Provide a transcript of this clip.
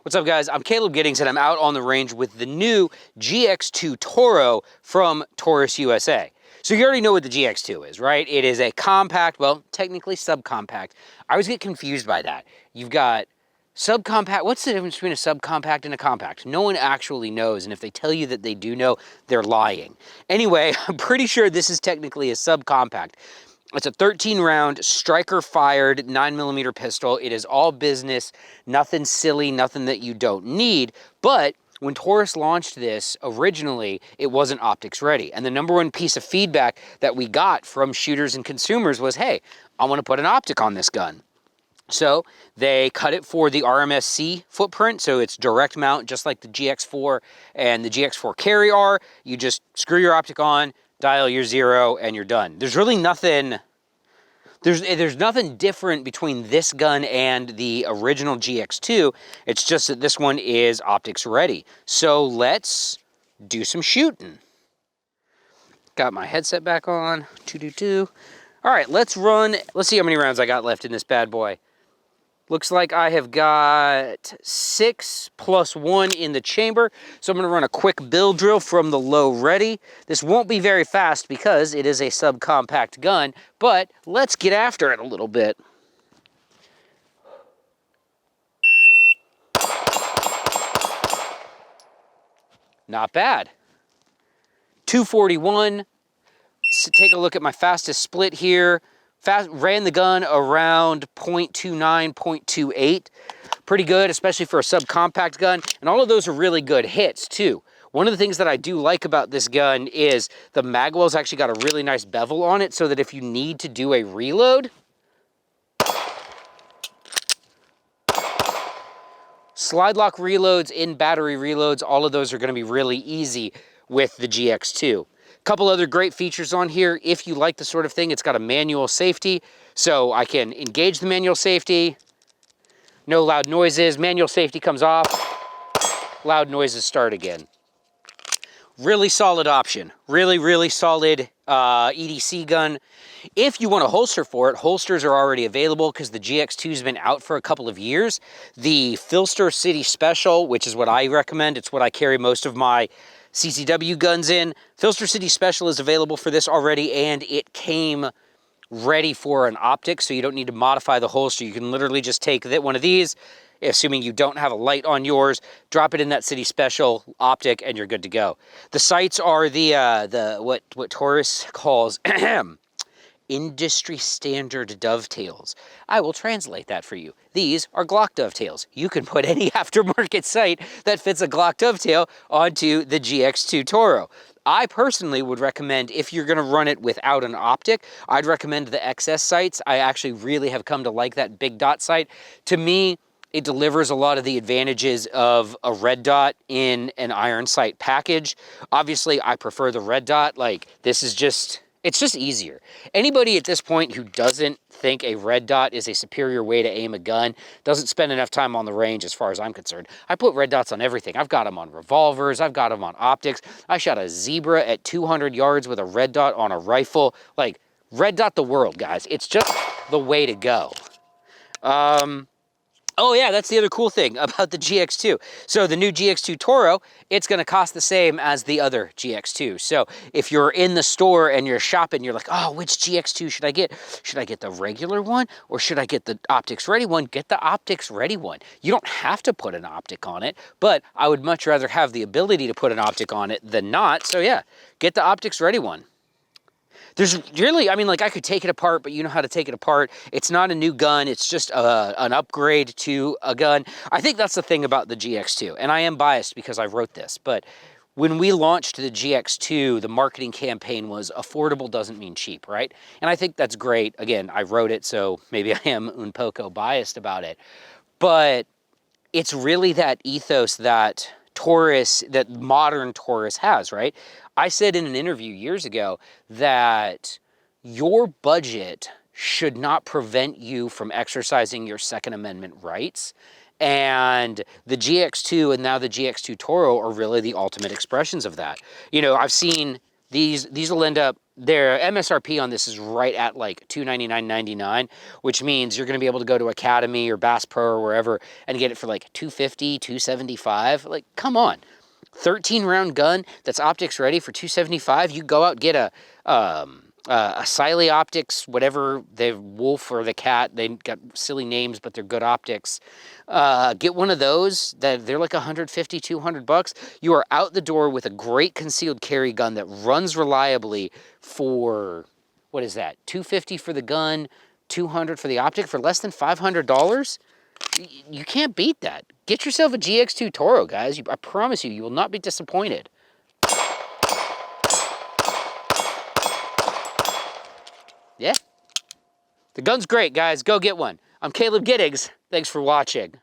What's up, guys? I'm Caleb Giddings, and I'm out on the range with the new GX2 TORO from Taurus USA. So you already know what the GX2 is, right? It is a compact, well, technically subcompact. I always get confused by that. You've got subcompact. What's the difference between a subcompact and a compact? No one actually knows, and if they tell you that they do know, they're lying. Anyway, I'm pretty sure this is technically a subcompact. It's a 13-round striker-fired 9mm pistol. It is all business, nothing silly, nothing that you don't need. But when Taurus launched this originally, it wasn't optics ready. And the number one piece of feedback that we got from shooters and consumers was, hey, I want to put an optic on this gun. So they cut it for the RMSC footprint, so it's direct mount, just like the GX4 and the GX4 Carry are. You just screw your optic on, dial your 0, and you're done. There's really nothing, there's nothing different between this gun and the original GX2. It's just that this one is optics ready. So let's do some shooting. Got my headset back on, All right, let's see how many rounds I got left in this bad boy. Looks like I have got 6 + 1 in the chamber. So I'm gonna run a quick build drill from the low ready. This won't be very fast because it is a subcompact gun, but let's get after it a little bit. Not bad. 241. So take a look at my fastest split here. Ran the gun around 0.29, 0.28. Pretty good, especially for a subcompact gun. And all of those are really good hits too. One of the things that I do like about this gun is the magwell's actually got a really nice bevel on it so that if you need to do a reload, slide lock reloads, in battery reloads, all of those are gonna be really easy with the GX2. Couple other great features on here. If you like the sort of thing, it's got a manual safety, so I can engage the manual safety. No loud noises. Manual safety comes off. Loud noises start again. Really solid option. Really solid EDC gun. If you want a holster for it, holsters are already available because the GX2's been out for a couple of years. The Filster City Special, which is what I recommend, it's what I carry most of my CCW guns in. Filster City Special is available for this already, and it came ready for an optic, so you don't need to modify the holster. You can literally just take one of these, assuming you don't have a light on yours, drop it in that City Special optic, and you're good to go. The sights are what Taurus calls industry standard dovetails. I will translate that for you. These are Glock dovetails. You can put any aftermarket sight that fits a Glock dovetail onto the GX2 TORO. I personally would recommend, if you're gonna run it without an optic, I'd recommend the XS sights. I actually really have come to like that big dot sight. To me, it delivers a lot of the advantages of a red dot in an iron sight package. Obviously, I prefer the red dot. Like, this is just, it's just easier. Anybody at this point who doesn't think a red dot is a superior way to aim a gun doesn't spend enough time on the range as far as I'm concerned. I put red dots on everything. I've got them on revolvers. I've got them on optics. I shot a zebra at 200 yards with a red dot on a rifle. Like, red dot the world, guys. It's just the way to go. Oh yeah, that's the other cool thing about the GX2. So the new GX2 TORO, it's gonna cost the same as the other GX2. So if you're in the store and you're shopping, you're like, oh, which GX2 should I get? Should I get the regular one or should I get the optics ready one? Get the optics ready one. You don't have to put an optic on it, but I would much rather have the ability to put an optic on it than not. So yeah, get the optics ready one. There's really, I mean, like, I could take it apart, but you know how to take it apart. It's not a new gun. It's just an upgrade to a gun. I think that's the thing about the GX2, and I am biased because I wrote this, but when we launched the GX2, the marketing campaign was affordable doesn't mean cheap, right? And I think that's great. Again, I wrote it, so maybe I am un poco biased about it. But it's really that ethos that Taurus, that modern Taurus has, right? I said in an interview years ago that your budget should not prevent you from exercising your Second Amendment rights. And the GX2 and now the GX2 TORO are really the ultimate expressions of that. You know, I've seen These will end up, their MSRP on this is right at like $299.99, which means you're going to be able to go to Academy or Bass Pro or wherever and get it for like $250, $275. Like, come on. 13 round gun that's optics ready for $275. You go out, get a Siley Optics, whatever, the wolf or the cat, they got silly names, but they're good optics. Get one of those, they're like $150, $200. You are out the door with a great concealed carry gun that runs reliably for, what is that, $250 for the gun, $200 for the optic, for less than $500? You can't beat that. Get yourself a GX2 TORO, guys. I promise you, you will not be disappointed. Yeah. The gun's great, guys. Go get one. I'm Caleb Giddings. Thanks for watching.